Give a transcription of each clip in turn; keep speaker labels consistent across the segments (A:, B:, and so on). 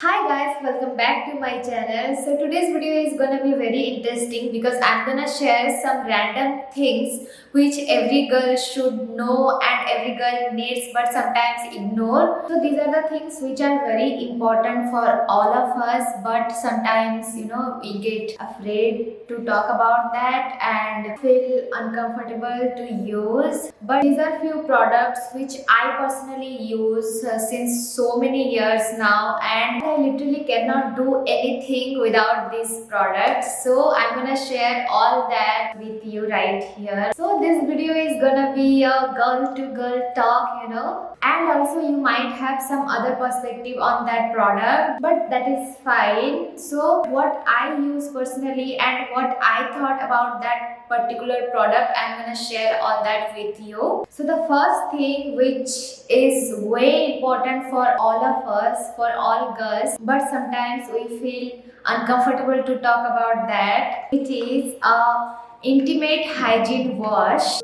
A: Hi guys, welcome back to my channel. So today's video is gonna be very interesting because I'm gonna share some random things which every girl should know and every girl needs but sometimes ignore. So these are the things which are very important for all of us, but sometimes we get afraid to talk about that and feel uncomfortable to use. But these are few products which I personally use since so many years now, and I literally cannot do anything without these products. So I'm gonna share all that with you right here. So this video is gonna be a girl to girl talk, and also you might have some other perspective on that product, but that is fine. So what I use personally and what I thought about that particular product, I'm gonna share all that with you. So the first thing which is way important for all of us, for all girls, but sometimes we feel uncomfortable to talk about that, it is a intimate hygiene wash.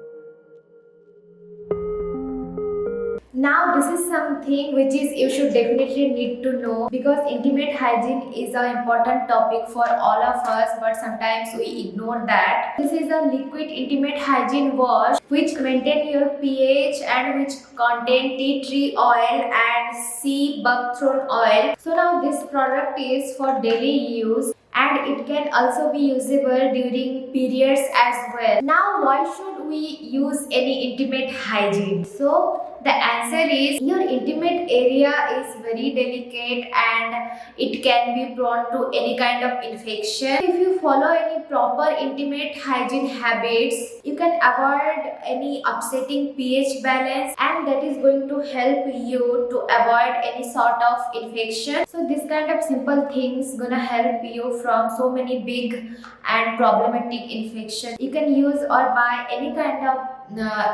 A: Now this is something which is you should definitely need to know, because intimate hygiene is an important topic for all of us, but sometimes we ignore that. This is a liquid intimate hygiene wash which maintain your pH and which contain tea tree oil and sea buckthorn oil. So now this product is for daily use and it can also be usable during periods as well. Now why should we use any intimate hygiene? So the answer is your intimate area is very delicate and it can be prone to any kind of infection. If you follow any proper intimate hygiene habits, you can avoid any upsetting pH balance, and that is going to help you to avoid any sort of infection. So this kind of simple things gonna help you from so many big and problematic infections. You can use or buy any kind of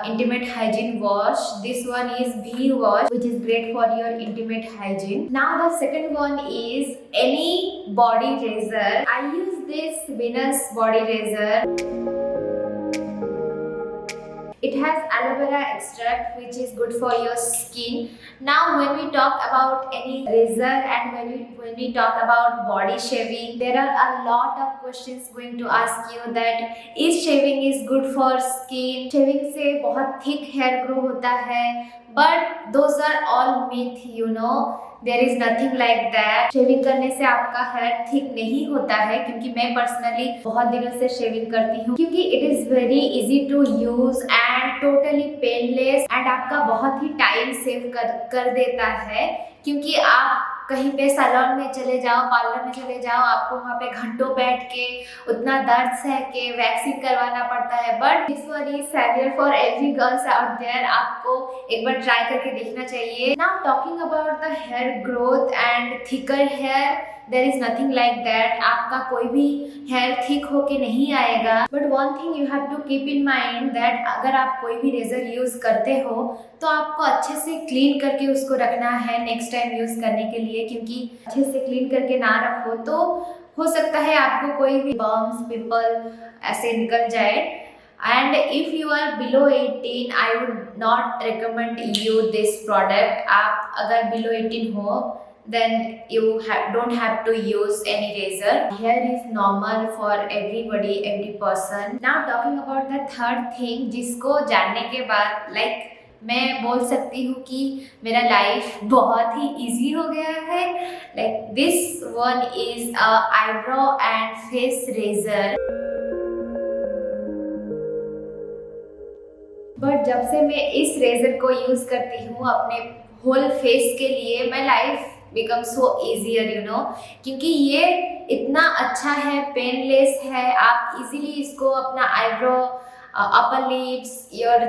A: intimate hygiene wash. This one is Bee wash, which is great for your intimate hygiene. Now the second one is any body razor. I use this Venus body razor. It has aloe vera extract which is good for your skin. Now when we talk about any razor and when we talk about body shaving, there are a lot of questions going to ask you that is shaving is good for skin, shaving से बहुत thick hair grow होता है, but those are all myth. There is nothing like that. Shaving करने से आपका hair thick नहीं होता है, क्योंकि मैं पर्सनली बहुत दिनों से शेविंग करती हूँ, क्योंकि it is very easy to use and totally painless and आपका बहुत ही टाइम सेव कर देता है। क्योंकि आप कहीं पे सैलून में चले जाओ, पार्लर में चले जाओ, आपको वहाँ पे घंटों बैठ के उतना दर्द सह के वैक्सिंग करवाना पड़ता है, but this one is saviour for every girls out there. आपको एक बार ट्राई करके देखना चाहिए। Now talking about the hair growth and thicker hair, there is nothing like that. आपका कोई भी हेयर थिक होके नहीं आएगा, but one thing you have to keep in mind that अगर आप कोई भी रेजर यूज करते हो तो आपको अच्छे से क्लीन करके उसको रखना है नेक्स्ट टाइम यूज करने के लिए, क्योंकि अच्छे से क्लीन करके ना रखो तो हो सकता है आपको कोई भी बम्स पिंपल ऐसे निकल जाए। And if you are below 18, I would not recommend you this product. आप अगर below 18 हो, then you don't have to use any razor. Hair is normal for everybody, every person. Now talking about the third thing, जिसको जानने के बाद मैं बोल सकती हूँ कि मेरा लाइफ बहुत ही इजी हो गया है। This one is eyebrow and face razor. But जब से मैं इस रेजर को यूज करती हूँ अपने होल फेस के लिए, my life become so easier क्योंकि ये इतना अच्छा है, पेनलेस है। आप इजीली इसको अपना eyebrow, upper lips, your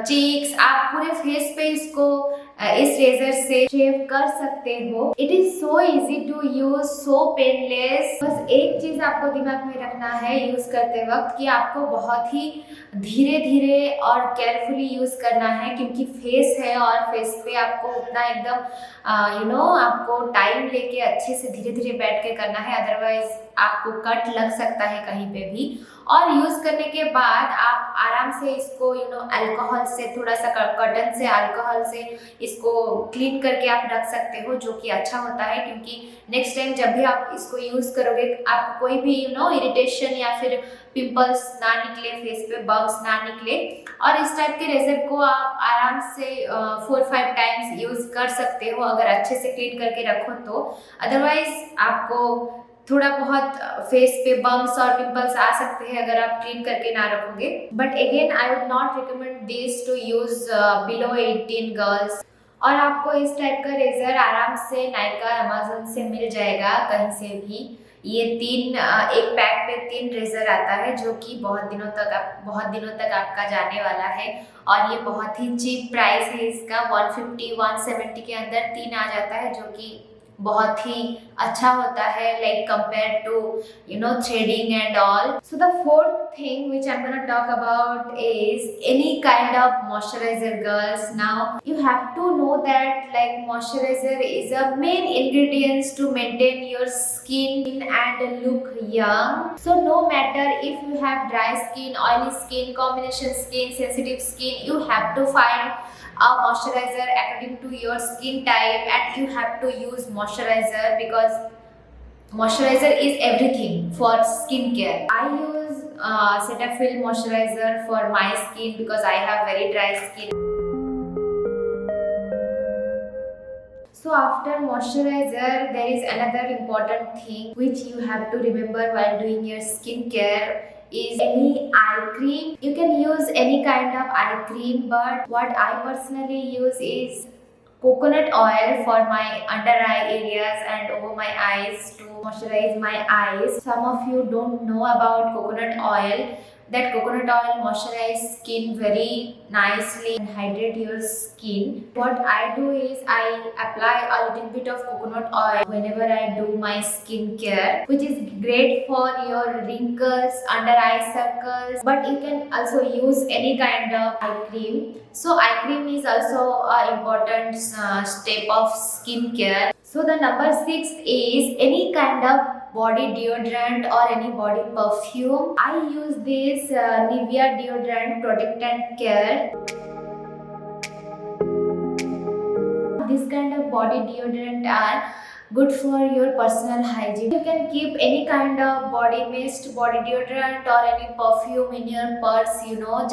A: cheeks, आप पूरे फेस पे इसको इस रेजर से शेव कर सकते हो। It is so easy to use, so painless. बस एक चीज आपको दिमाग में रखना है यूज करते वक्त कि आपको बहुत ही धीरे धीरे और केयरफुली यूज करना है, क्योंकि फेस है और फेस पे आपको उतना एकदम आपको टाइम लेके अच्छे से धीरे धीरे बैठ के करना है, अदरवाइज आपको कट लग सकता है कहीं पे भी। और यूज करने के बाद आप आराम से इसको अल्कोहल से, थोड़ा सा कॉटन से, अल्कोहल से इसको क्लीन करके आप रख सकते हो, जो कि अच्छा होता है, क्योंकि नेक्स्ट टाइम जब भी आप इसको यूज करोगे आप कोई भी इरिटेशन या फिर पिंपल्स ना निकले, फेस पे बम्स ना निकले। और इस टाइप के रेजर को आप आराम से 4-5 टाइम्स यूज कर सकते हो अगर अच्छे से क्लीन करके रखो तो। अदरवाइज आपको थोड़ा बहुत फेस पे बम्स और पिंपल्स आ सकते हैं अगर आप क्लीन करके ना रखोगे। But again I would not recommend this to use below 18 girls. और आपको इस टाइप का रेजर आराम से नायका, अमेजोन से मिल जाएगा, कहीं से भी। ये एक पैक पे 3 रेजर आता है, जो कि बहुत दिनों तक आपका जाने वाला है। और ये बहुत ही चीप प्राइस है इसका, 150-170 के अंदर 3 आ जाता है, जो कि बहुत ही अच्छा होता है, like compare to threading and all. So the fourth thing which I'm gonna talk about is any kind of moisturizer, girls. Now you have to know that like moisturizer is a main ingredient to maintain your skin and look young. So no matter if you have dry skin, oily skin, combination skin, sensitive skin, you have to find a moisturizer according to your skin type, and you have to use moisturizer because moisturizer is everything for skincare. I use Cetaphil moisturizer for my skin because I have very dry skin. So after moisturizer, there is another important thing which you have to remember while doing your skincare is any eye cream. You can use any kind of eye cream, but what I personally use is coconut oil for my under eye areas and over my eyes to moisturize my eyes. Some of you don't know about coconut oil. That coconut oil moisturizes skin very nicely and hydrate your skin. What I do is I apply a little bit of coconut oil whenever I do my skincare, which is great for your wrinkles, under eye circles. But you can also use any kind of eye cream. So eye cream is also an important step of skincare. So the number 6 is any kind of body deodorant or any body perfume. I use this Nivea deodorant Protect and Care. This kind of body deodorant are good for your personal hygiene. You can keep any kind of body mist, body deodorant or any perfume in your purse.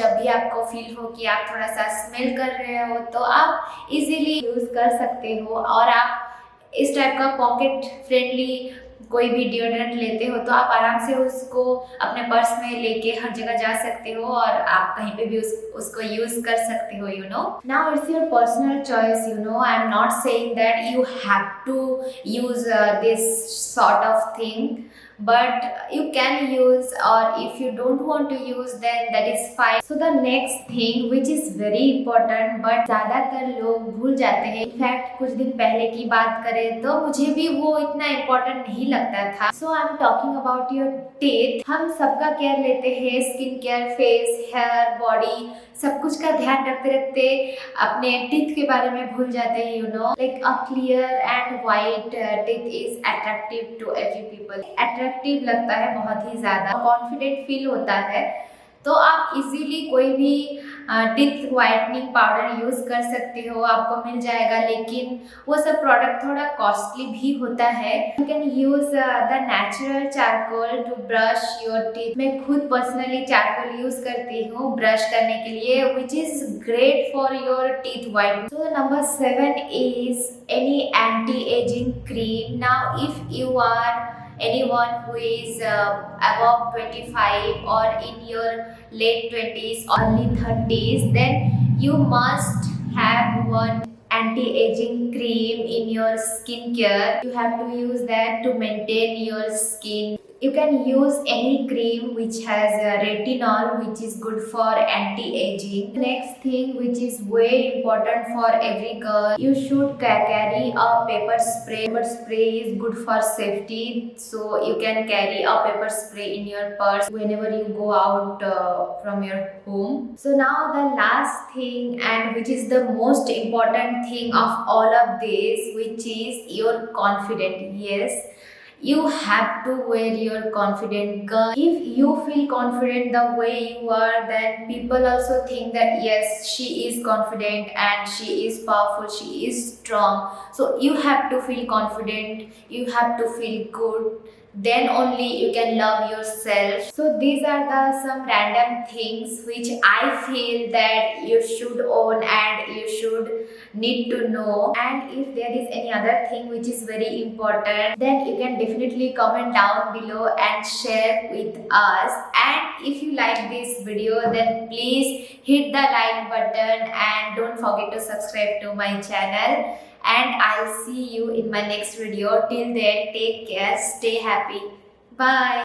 A: जब भी आपको feel हो कि आप थोड़ा सा smell कर रहे हो तो आप इजीली यूज कर सकते हो। और आप इस टाइप का पॉकेट फ्रेंडली कोई भी डिओड्रेंट लेते हो तो आप आराम से उसको अपने पर्स में लेके हर जगह जा सकते हो और आप कहीं पे भी उसको यूज कर सकते हो। Now it's your personal choice. I am not saying that you have to use this sort of thing, but you can use, or if you don't want to use then that is fine. So the next thing which is very important but ज़्यादातर लोग भूल जाते हैं, in fact कुछ दिन पहले की बात करें तो मुझे भी वो इतना इम्पोर्टेंट नहीं लगता था। So I am talking about your teeth. हम सबका केयर लेते हैं, skin care, face, hair, body, सब कुछ का ध्यान रखते रखते अपने टीथ के बारे में भूल जाते हैं। Like a clear and white teeth is attractive to every people. Attractive लगता है बहुत ही ज़्यादा, कॉन्फिडेंट फील होता है। तो आप इजीली कोई भी टीथ वाइटनिंग पाउडर यूज़ कर सकते हो, आपको मिल जाएगा, लेकिन वो सब प्रोडक्ट थोड़ा कॉस्टली भी होता है। You can use the natural charcoal to brush your teeth. मैं खुद पर्सनली चारकोल यूज़ करती हूँ ब्रश करने के लिए, which is great for your teeth whitening. So number 7 is any anti ageing cream. Now if you are anyone who is above 25 or in your late 20s, early 30s, then you must have one anti-aging cream in your skincare. You have to use that to maintain your skin. You can use any cream which has retinol, which is good for anti-aging. Next thing which is way important for every girl, you should carry a pepper spray. Pepper spray is good for safety, so you can carry a pepper spray in your purse whenever you go out from your home. So now the last thing, and which is the most important thing of all of this, which is your confidence. Yes, You have to wear your confident gun. If you feel confident the way you are, then people also think that yes, she is confident and she is powerful, she is strong. So you have to feel confident, you have to feel good, then only you can love yourself. So these are the some random things which I feel that you should own and you should need to know. And if there is any other thing which is very important, then you can definitely comment down below and share with us. And if you like this video, then please hit the like button and don't forget to subscribe to my channel. And I'll see you in my next video. Till then, take care, stay happy. Bye.